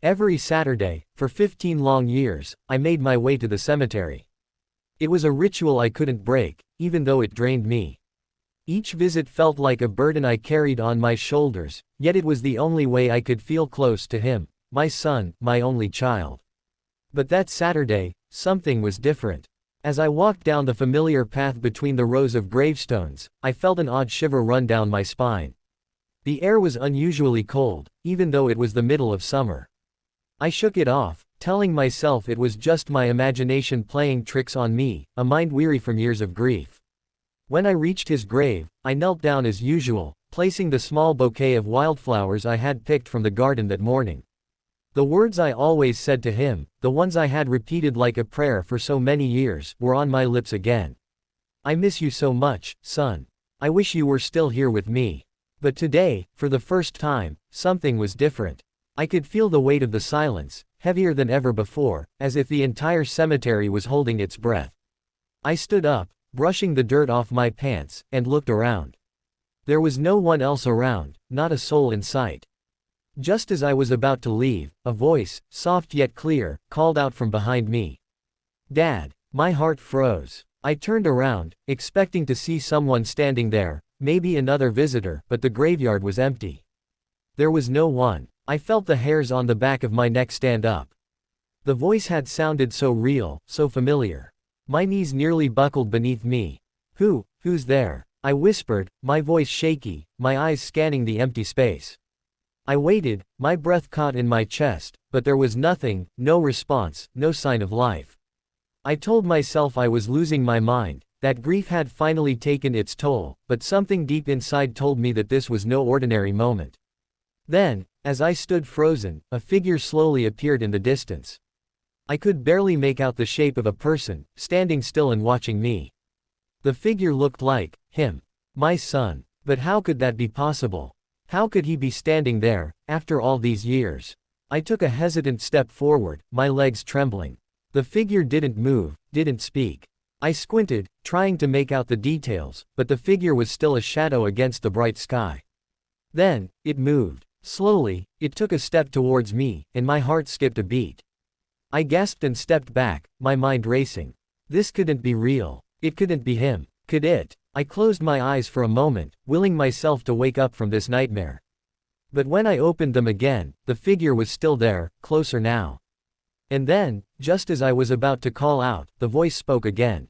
Every Saturday, for 15 long years, I made my way to the cemetery. It was a ritual I couldn't break, even though it drained me. Each visit felt like a burden I carried on my shoulders, yet it was the only way I could feel close to him, my son, my only child. But that Saturday, something was different. As I walked down the familiar path between the rows of gravestones, I felt an odd shiver run down my spine. The air was unusually cold, even though it was the middle of summer. I shook it off, telling myself it was just my imagination playing tricks on me, a mind weary from years of grief. When I reached his grave, I knelt down as usual, placing the small bouquet of wildflowers I had picked from the garden that morning. The words I always said to him, the ones I had repeated like a prayer for so many years, were on my lips again. I miss you so much, son. I wish you were still here with me. But today, for the first time, something was different. I could feel the weight of the silence, heavier than ever before, as if the entire cemetery was holding its breath. I stood up, brushing the dirt off my pants, and looked around. There was no one else around, not a soul in sight. Just as I was about to leave, a voice, soft yet clear, called out from behind me. "Dad." My heart froze. I turned around, expecting to see someone standing there, maybe another visitor, but the graveyard was empty. There was no one. I felt the hairs on the back of my neck stand up. The voice had sounded so real, so familiar. My knees nearly buckled beneath me. Who's there?" I whispered, my voice shaky, my eyes scanning the empty space. I waited, my breath caught in my chest, but there was nothing, no response, no sign of life. I told myself I was losing my mind, that grief had finally taken its toll, but something deep inside told me that this was no ordinary moment. Then, as I stood frozen, a figure slowly appeared in the distance. I could barely make out the shape of a person, standing still and watching me. The figure looked like him. My son. But how could that be possible? How could he be standing there, after all these years? I took a hesitant step forward, my legs trembling. The figure didn't move, didn't speak. I squinted, trying to make out the details, but the figure was still a shadow against the bright sky. Then, it moved. Slowly, it took a step towards me, and my heart skipped a beat. I gasped and stepped back, my mind racing. This couldn't be real. It couldn't be him. Could it? I closed my eyes for a moment, willing myself to wake up from this nightmare. But when I opened them again, the figure was still there, closer now. And then, just as I was about to call out, the voice spoke again.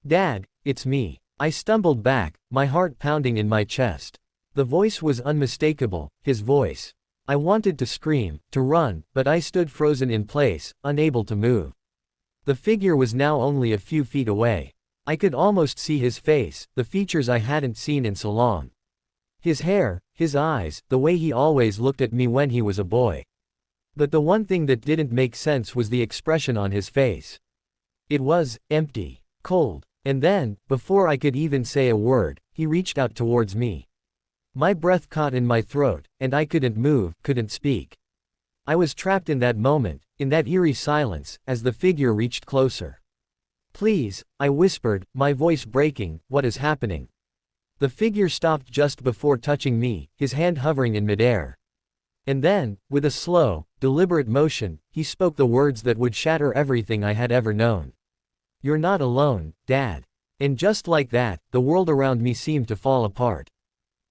"Dad, it's me." I stumbled back, my heart pounding in my chest. The voice was unmistakable, his voice. I wanted to scream, to run, but I stood frozen in place, unable to move. The figure was now only a few feet away. I could almost see his face, the features I hadn't seen in so long. His hair, his eyes, the way he always looked at me when he was a boy. But the one thing that didn't make sense was the expression on his face. It was empty, cold, and then, before I could even say a word, he reached out towards me. My breath caught in my throat, and I couldn't move, couldn't speak. I was trapped in that moment, in that eerie silence, as the figure reached closer. "Please," I whispered, my voice breaking, "what is happening?" The figure stopped just before touching me, his hand hovering in midair. And then, with a slow, deliberate motion, he spoke the words that would shatter everything I had ever known. "You're not alone, Dad." And just like that, the world around me seemed to fall apart.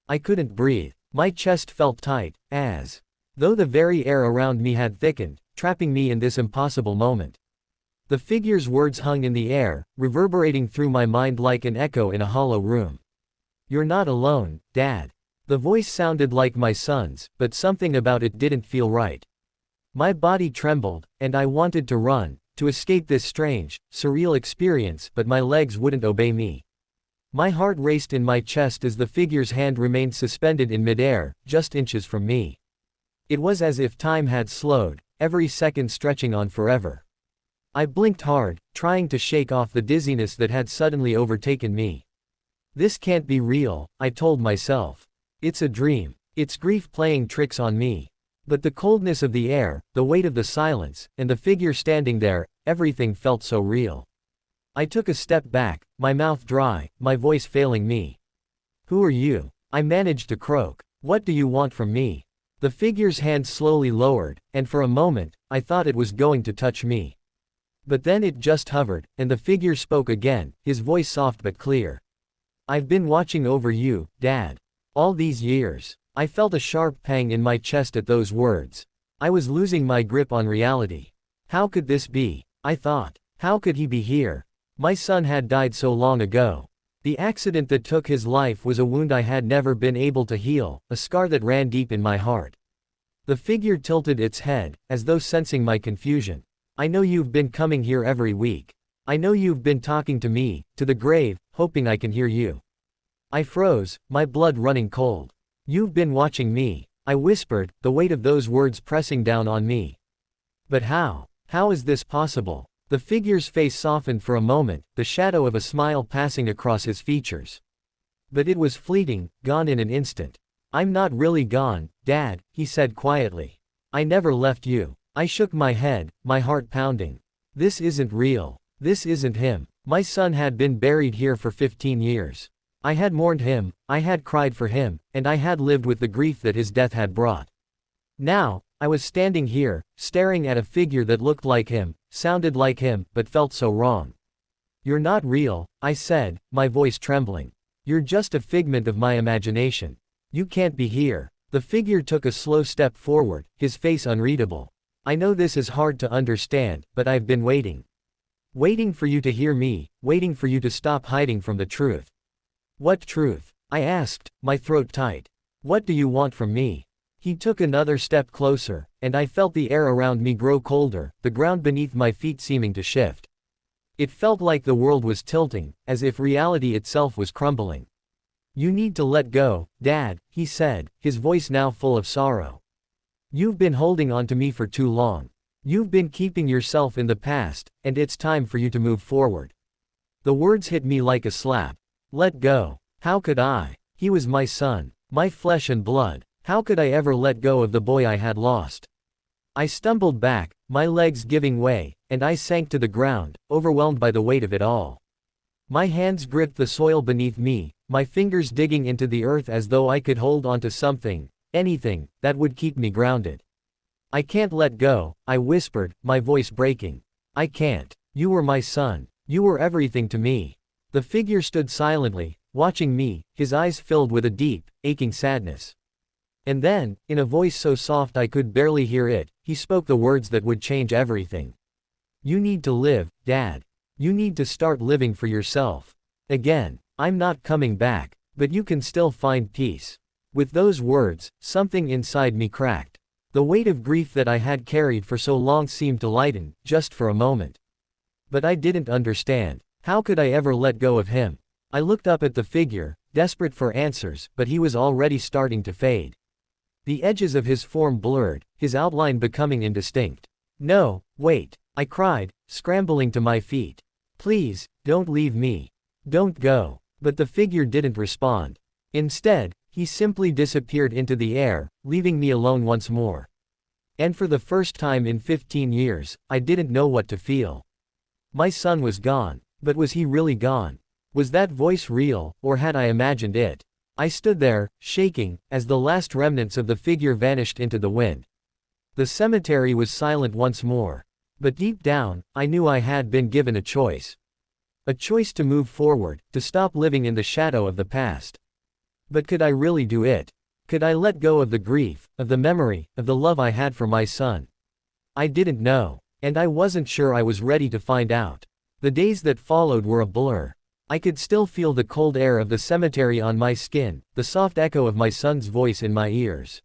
I couldn't breathe. My chest felt tight, as though the very air around me had thickened, trapping me in this impossible moment. The figure's words hung in the air, reverberating through my mind like an echo in a hollow room. "You're not alone, Dad." The voice sounded like my son's, but something about it didn't feel right. My body trembled, and I wanted to run, to escape this strange, surreal experience, but my legs wouldn't obey me. My heart raced in my chest as the figure's hand remained suspended in midair, just inches from me. It was as if time had slowed, every second stretching on forever. I blinked hard, trying to shake off the dizziness that had suddenly overtaken me. This can't be real, I told myself. It's a dream. It's grief playing tricks on me. But the coldness of the air, the weight of the silence, and the figure standing there, everything felt so real. I took a step back, my mouth dry, my voice failing me. "Who are you?" I managed to croak. "What do you want from me?" The figure's hand slowly lowered, and for a moment, I thought it was going to touch me. But then it just hovered, and the figure spoke again, his voice soft but clear. "I've been watching over you, Dad. All these years." I felt a sharp pang in my chest at those words. I was losing my grip on reality. How could this be? I thought. How could he be here? My son had died so long ago. The accident that took his life was a wound I had never been able to heal, a scar that ran deep in my heart. The figure tilted its head, as though sensing my confusion. "I know you've been coming here every week. I know you've been talking to me, to the grave, hoping I can hear you." I froze, my blood running cold. "You've been watching me," I whispered, the weight of those words pressing down on me. "But how? How is this possible?" The figure's face softened for a moment, the shadow of a smile passing across his features. But it was fleeting, gone in an instant. "I'm not really gone, Dad," he said quietly. "I never left you." I shook my head, my heart pounding. This isn't real. This isn't him. My son had been buried here for 15 years. I had mourned him, I had cried for him, and I had lived with the grief that his death had brought. Now, I was standing here, staring at a figure that looked like him, sounded like him, but felt so wrong. "You're not real," I said, my voice trembling. "You're just a figment of my imagination. You can't be here." The figure took a slow step forward, his face unreadable. "I know this is hard to understand, but I've been waiting. Waiting for you to hear me, waiting for you to stop hiding from the truth." "What truth?" I asked, my throat tight. "What do you want from me?" He took another step closer, and I felt the air around me grow colder, the ground beneath my feet seeming to shift. It felt like the world was tilting, as if reality itself was crumbling. "You need to let go, Dad," he said, his voice now full of sorrow. "You've been holding on to me for too long. You've been keeping yourself in the past, and it's time for you to move forward." The words hit me like a slap. Let go. How could I? He was my son, my flesh and blood. How could I ever let go of the boy I had lost? I stumbled back, my legs giving way, and I sank to the ground, overwhelmed by the weight of it all. My hands gripped the soil beneath me, my fingers digging into the earth as though I could hold onto something, anything, that would keep me grounded. "I can't let go," I whispered, my voice breaking. "I can't. You were my son. You were everything to me." The figure stood silently, watching me, his eyes filled with a deep, aching sadness. And then, in a voice so soft I could barely hear it, he spoke the words that would change everything. "You need to live, Dad. You need to start living for yourself. Again. I'm not coming back, but you can still find peace." With those words, something inside me cracked. The weight of grief that I had carried for so long seemed to lighten, just for a moment. But I didn't understand. How could I ever let go of him? I looked up at the figure, desperate for answers, but he was already starting to fade. The edges of his form blurred, his outline becoming indistinct. "No, wait," I cried, scrambling to my feet. "Please, don't leave me. Don't go." But the figure didn't respond. Instead, he simply disappeared into the air, leaving me alone once more. And for the first time in 15 years, I didn't know what to feel. My son was gone. But was he really gone? Was that voice real, or had I imagined it? I stood there, shaking, as the last remnants of the figure vanished into the wind. The cemetery was silent once more. But deep down, I knew I had been given a choice. A choice to move forward, to stop living in the shadow of the past. But could I really do it? Could I let go of the grief, of the memory, of the love I had for my son? I didn't know. And I wasn't sure I was ready to find out. The days that followed were a blur. I could still feel the cold air of the cemetery on my skin, the soft echo of my son's voice in my ears.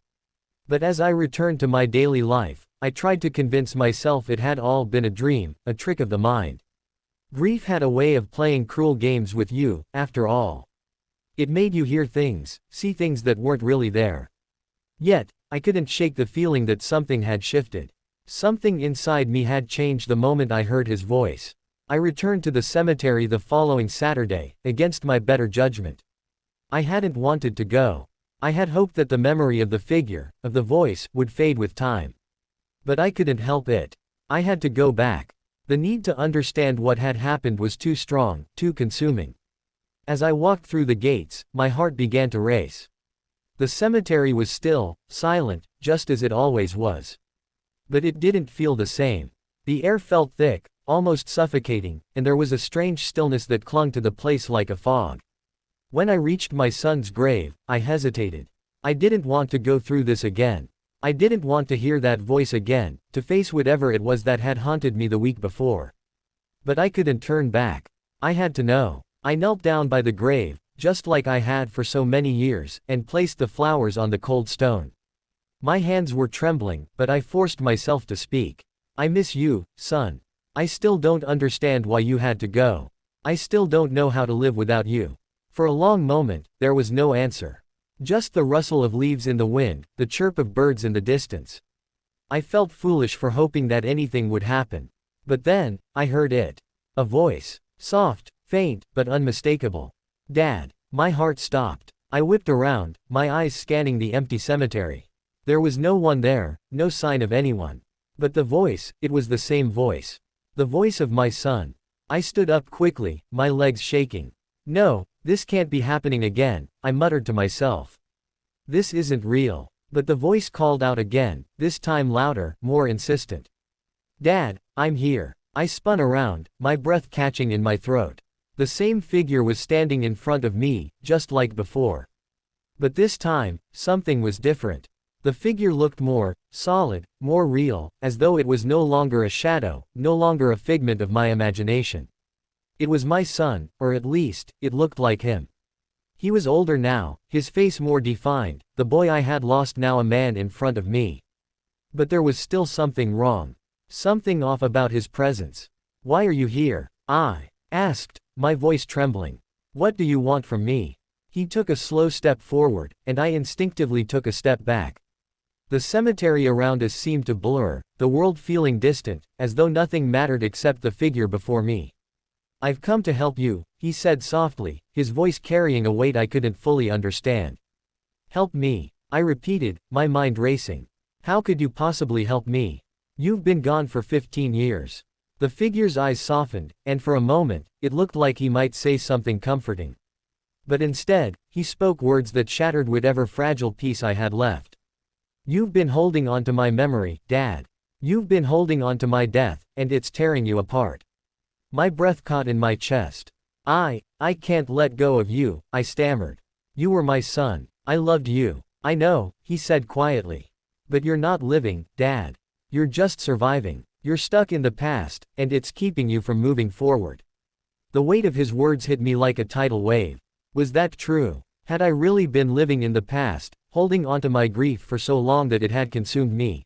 But as I returned to my daily life, I tried to convince myself it had all been a dream, a trick of the mind. Grief had a way of playing cruel games with you, after all. It made you hear things, see things that weren't really there. Yet, I couldn't shake the feeling that something had shifted. Something inside me had changed the moment I heard his voice. I returned to the cemetery the following Saturday, against my better judgment. I hadn't wanted to go. I had hoped that the memory of the figure, of the voice, would fade with time. But I couldn't help it. I had to go back. The need to understand what had happened was too strong, too consuming. As I walked through the gates, my heart began to race. The cemetery was still, silent, just as it always was. But it didn't feel the same. The air felt thick, almost suffocating, and there was a strange stillness that clung to the place like a fog. When I reached my son's grave, I hesitated. I didn't want to go through this again. I didn't want to hear that voice again, to face whatever it was that had haunted me the week before. But I couldn't turn back. I had to know. I knelt down by the grave, just like I had for so many years, and placed the flowers on the cold stone. My hands were trembling, but I forced myself to speak. I miss you, son. I still don't understand why you had to go. I still don't know how to live without you. For a long moment, there was no answer. Just the rustle of leaves in the wind, the chirp of birds in the distance. I felt foolish for hoping that anything would happen. But then, I heard it. A voice. Soft, faint, but unmistakable. Dad. My heart stopped. I whipped around, my eyes scanning the empty cemetery. There was no one there, no sign of anyone. But the voice, it was the same voice. The voice of my son. I stood up quickly, my legs shaking. No, this can't be happening again, I muttered to myself. This isn't real. But the voice called out again, this time louder, more insistent. Dad, I'm here. I spun around, my breath catching in my throat. The same figure was standing in front of me, just like before. But this time, something was different. The figure looked more solid, more real, as though it was no longer a shadow, no longer a figment of my imagination. It was my son, or at least, it looked like him. He was older now, his face more defined, the boy I had lost now a man in front of me. But there was still something wrong. Something off about his presence. Why are you here? I asked, my voice trembling. What do you want from me? He took a slow step forward, and I instinctively took a step back. The cemetery around us seemed to blur, the world feeling distant, as though nothing mattered except the figure before me. I've come to help you, he said softly, his voice carrying a weight I couldn't fully understand. Help me, I repeated, my mind racing. How could you possibly help me? You've been gone for 15 years. The figure's eyes softened, and for a moment, it looked like he might say something comforting. But instead, he spoke words that shattered whatever fragile piece I had left. You've been holding on to my memory, Dad. You've been holding on to my death, and it's tearing you apart. My breath caught in my chest. I can't let go of you, I stammered. You were my son. I loved you. I know, he said quietly. But you're not living, Dad. You're just surviving. You're stuck in the past, and it's keeping you from moving forward. The weight of his words hit me like a tidal wave. Was that true? Had I really been living in the past, holding onto my grief for so long that it had consumed me?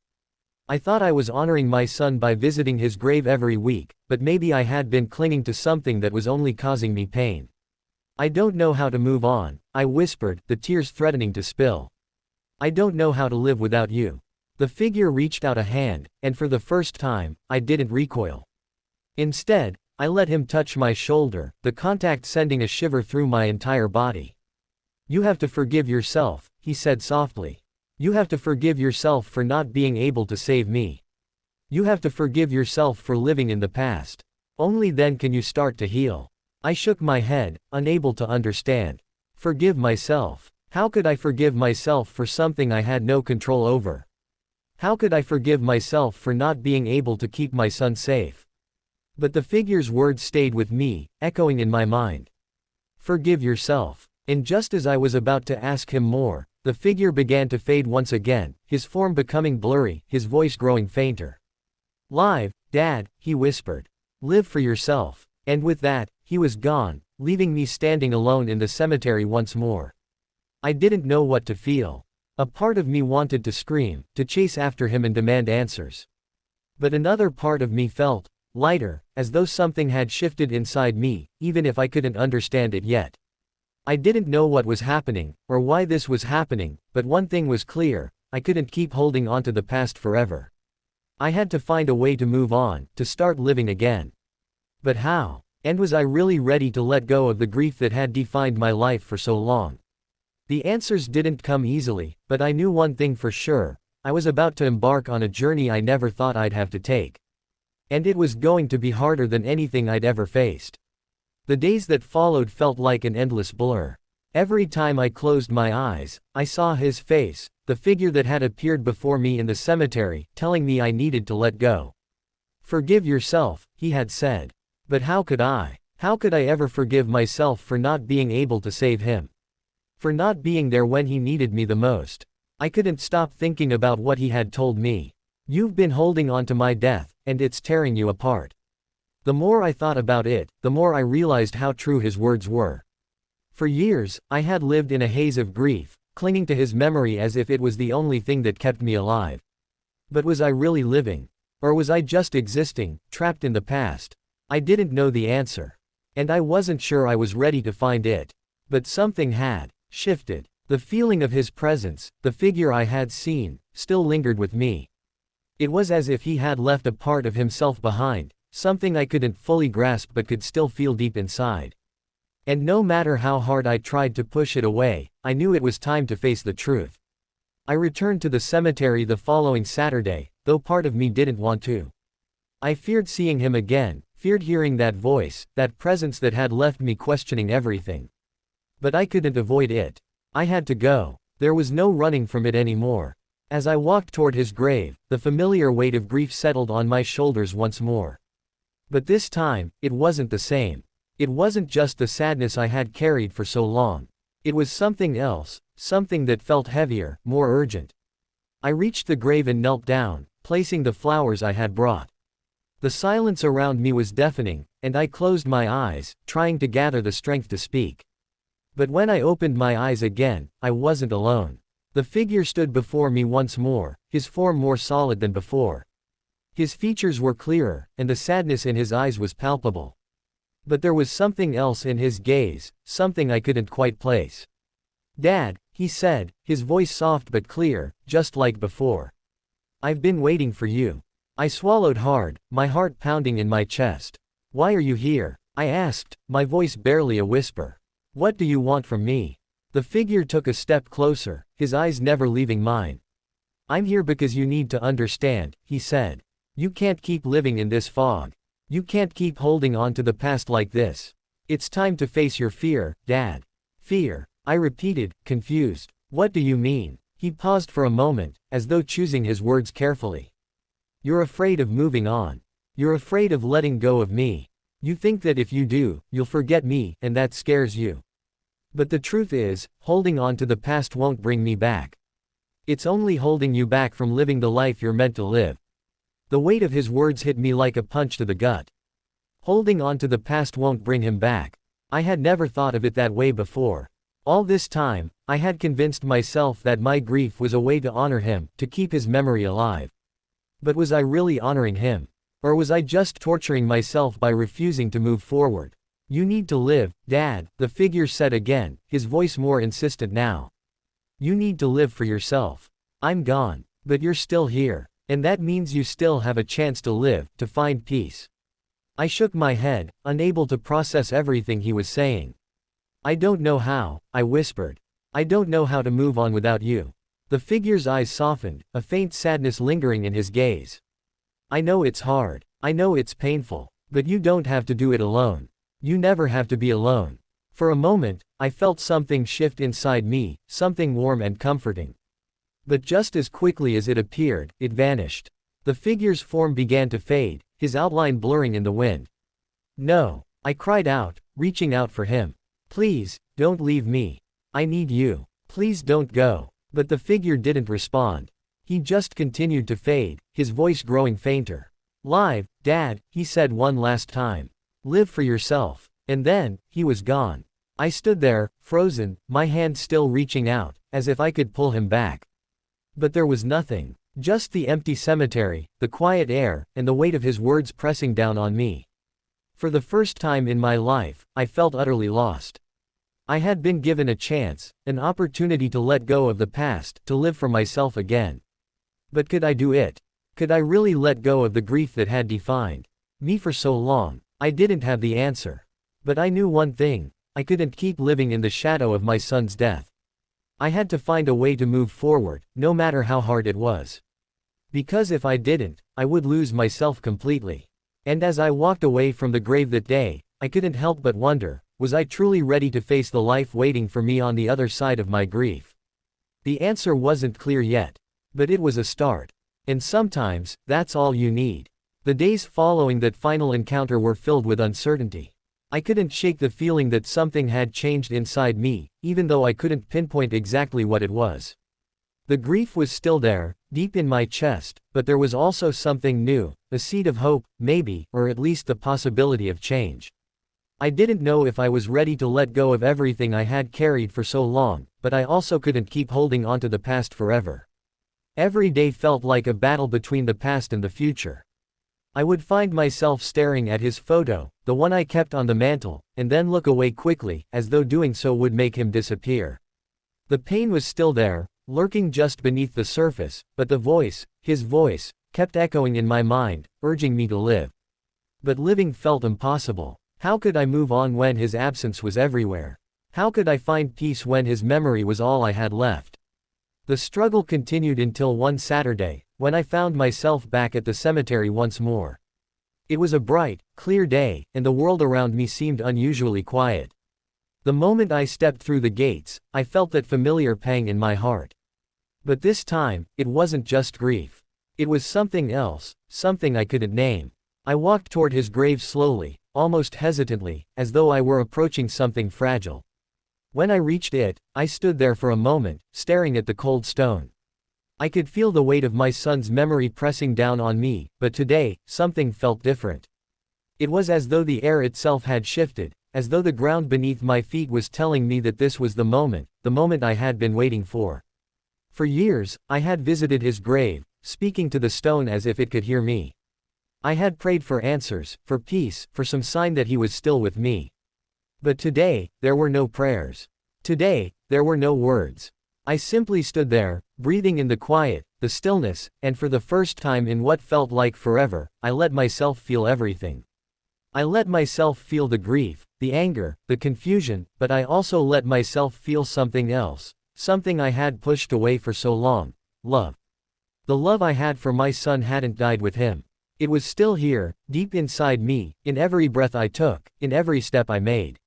I thought I was honoring my son by visiting his grave every week, but maybe I had been clinging to something that was only causing me pain. I don't know how to move on, I whispered, the tears threatening to spill. I don't know how to live without you. The figure reached out a hand, and for the first time, I didn't recoil. Instead, I let him touch my shoulder, the contact sending a shiver through my entire body. You have to forgive yourself, he said softly. You have to forgive yourself for not being able to save me. You have to forgive yourself for living in the past. Only then can you start to heal. I shook my head, unable to understand. Forgive myself. How could I forgive myself for something I had no control over? How could I forgive myself for not being able to keep my son safe? But the figure's words stayed with me, echoing in my mind. Forgive yourself. And just as I was about to ask him more, the figure began to fade once again, his form becoming blurry, his voice growing fainter. Live, Dad, he whispered. Live for yourself. And with that, he was gone, leaving me standing alone in the cemetery once more. I didn't know what to feel. A part of me wanted to scream, to chase after him and demand answers. But another part of me felt lighter, as though something had shifted inside me, even if I couldn't understand it yet. I didn't know what was happening, or why this was happening, but one thing was clear, I couldn't keep holding onto the past forever. I had to find a way to move on, to start living again. But how? And was I really ready to let go of the grief that had defined my life for so long? The answers didn't come easily, but I knew one thing for sure, I was about to embark on a journey I never thought I'd have to take. And it was going to be harder than anything I'd ever faced. The days that followed felt like an endless blur. Every time I closed my eyes, I saw his face, the figure that had appeared before me in the cemetery, telling me I needed to let go. Forgive yourself, he had said. But how could I? How could I ever forgive myself for not being able to save him? For not being there when he needed me the most. I couldn't stop thinking about what he had told me. You've been holding on to my death, and it's tearing you apart. The more I thought about it, the more I realized how true his words were. For years, I had lived in a haze of grief, clinging to his memory as if it was the only thing that kept me alive. But was I really living? Or was I just existing, trapped in the past? I didn't know the answer. And I wasn't sure I was ready to find it. But something had shifted. The feeling of his presence, the figure I had seen, still lingered with me. It was as if he had left a part of himself behind, something I couldn't fully grasp but could still feel deep inside. And no matter how hard I tried to push it away, I knew it was time to face the truth. I returned to the cemetery the following Saturday, though part of me didn't want to. I feared seeing him again, feared hearing that voice, that presence that had left me questioning everything. But I couldn't avoid it. I had to go. There was no running from it anymore. As I walked toward his grave, the familiar weight of grief settled on my shoulders once more. But this time, it wasn't the same. It wasn't just the sadness I had carried for so long. It was something else, something that felt heavier, more urgent. I reached the grave and knelt down, placing the flowers I had brought. The silence around me was deafening, and I closed my eyes, trying to gather the strength to speak. But when I opened my eyes again, I wasn't alone. The figure stood before me once more, his form more solid than before. His features were clearer, and the sadness in his eyes was palpable. But there was something else in his gaze, something I couldn't quite place. "Dad," he said, his voice soft but clear, just like before. "I've been waiting for you." I swallowed hard, my heart pounding in my chest. "Why are you here?" I asked, my voice barely a whisper. "What do you want from me?" The figure took a step closer, his eyes never leaving mine. "I'm here because you need to understand," he said. "You can't keep living in this fog. You can't keep holding on to the past like this. It's time to face your fear, Dad." "Fear?" I repeated, confused. "What do you mean?" He paused for a moment, as though choosing his words carefully. "You're afraid of moving on. You're afraid of letting go of me. You think that if you do, you'll forget me, and that scares you. But the truth is, holding on to the past won't bring me back. It's only holding you back from living the life you're meant to live." The weight of his words hit me like a punch to the gut. Holding on to the past won't bring him back. I had never thought of it that way before. All this time, I had convinced myself that my grief was a way to honor him, to keep his memory alive. But was I really honoring him? Or was I just torturing myself by refusing to move forward? "You need to live, Dad," the figure said again, his voice more insistent now. "You need to live for yourself. I'm gone. But you're still here. And that means you still have a chance to live, to find peace." I shook my head, unable to process everything he was saying. "I don't know how," I whispered. "I don't know how to move on without you." The figure's eyes softened, a faint sadness lingering in his gaze. "I know it's hard. I know it's painful. But you don't have to do it alone. You never have to be alone." For a moment, I felt something shift inside me, something warm and comforting. But just as quickly as it appeared, it vanished. The figure's form began to fade, his outline blurring in the wind. "No," I cried out, reaching out for him. "Please, don't leave me. I need you. Please don't go." But the figure didn't respond. He just continued to fade, his voice growing fainter. "Live, Dad," he said one last time. "Live for yourself." And then, he was gone. I stood there, frozen, my hand still reaching out, as if I could pull him back. But there was nothing. Just the empty cemetery, the quiet air, and the weight of his words pressing down on me. For the first time in my life, I felt utterly lost. I had been given a chance, an opportunity to let go of the past, to live for myself again. But could I do it? Could I really let go of the grief that had defined me for so long? I didn't have the answer. But I knew one thing: I couldn't keep living in the shadow of my son's death. I had to find a way to move forward, no matter how hard it was. Because if I didn't, I would lose myself completely. And as I walked away from the grave that day, I couldn't help but wonder, Was I truly ready to face the life waiting for me on the other side of my grief? The answer wasn't clear yet. But it was a start. And sometimes, that's all you need. The days following that final encounter were filled with uncertainty. I couldn't shake the feeling that something had changed inside me, even though I couldn't pinpoint exactly what it was. The grief was still there, deep in my chest, but there was also something new, a seed of hope, maybe, or at least the possibility of change. I didn't know if I was ready to let go of everything I had carried for so long, but I also couldn't keep holding onto the past forever. Every day felt like a battle between the past and the future. I would find myself staring at his photo, the one I kept on the mantle, and then look away quickly, as though doing so would make him disappear. The pain was still there, lurking just beneath the surface, but the voice, his voice, kept echoing in my mind, urging me to live. But living felt impossible. How could I move on when his absence was everywhere? How could I find peace when his memory was all I had left? The struggle continued until one Saturday, when I found myself back at the cemetery once more. It was a bright, clear day, and the world around me seemed unusually quiet. The moment I stepped through the gates, I felt that familiar pang in my heart. But this time, it wasn't just grief. It was something else, something I couldn't name. I walked toward his grave slowly, almost hesitantly, as though I were approaching something fragile. When I reached it, I stood there for a moment, staring at the cold stone. I could feel the weight of my son's memory pressing down on me, but today, something felt different. It was as though the air itself had shifted, as though the ground beneath my feet was telling me that this was the moment I had been waiting for. For years, I had visited his grave, speaking to the stone as if it could hear me. I had prayed for answers, for peace, for some sign that he was still with me. But today, there were no prayers. Today, there were no words. I simply stood there, breathing in the quiet, the stillness, and for the first time in what felt like forever, I let myself feel everything. I let myself feel the grief, the anger, the confusion, but I also let myself feel something else, something I had pushed away for so long: love. The love I had for my son hadn't died with him. It was still here, deep inside me, in every breath I took, in every step I made.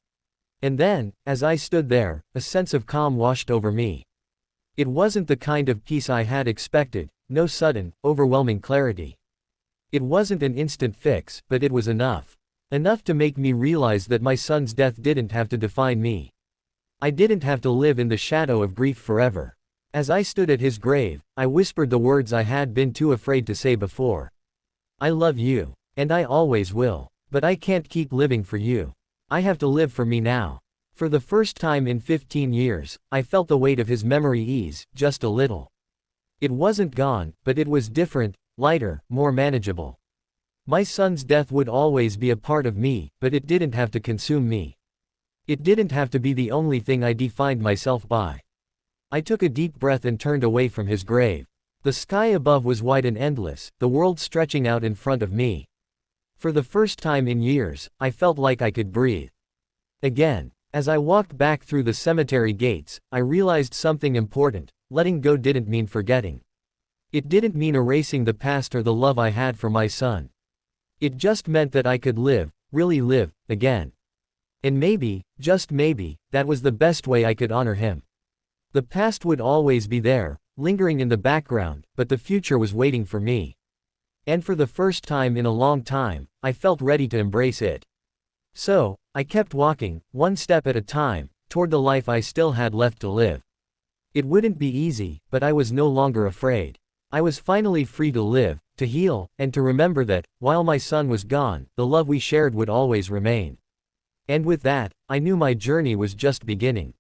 And then, as I stood there, a sense of calm washed over me. It wasn't the kind of peace I had expected, no sudden, overwhelming clarity. It wasn't an instant fix, but it was enough. Enough to make me realize that my son's death didn't have to define me. I didn't have to live in the shadow of grief forever. As I stood at his grave, I whispered the words I had been too afraid to say before. I love you. And I always will. But I can't keep living for you. I have to live for me now. For the first time in 15 years, I felt the weight of his memory ease, just a little. It wasn't gone, but it was different, lighter, more manageable. My son's death would always be a part of me, but it didn't have to consume me. It didn't have to be the only thing I defined myself by. I took a deep breath and turned away from his grave. The sky above was wide and endless, the world stretching out in front of me. For the first time in years, I felt like I could breathe again. As I walked back through the cemetery gates, I realized something important: letting go didn't mean forgetting. It didn't mean erasing the past or the love I had for my son. It just meant that I could live, really live, again. And maybe, just maybe, that was the best way I could honor him. The past would always be there, lingering in the background, but the future was waiting for me. And for the first time in a long time, I felt ready to embrace it. So, I kept walking, one step at a time, toward the life I still had left to live. It wouldn't be easy, but I was no longer afraid. I was finally free to live, to heal, and to remember that, while my son was gone, the love we shared would always remain. And with that, I knew my journey was just beginning.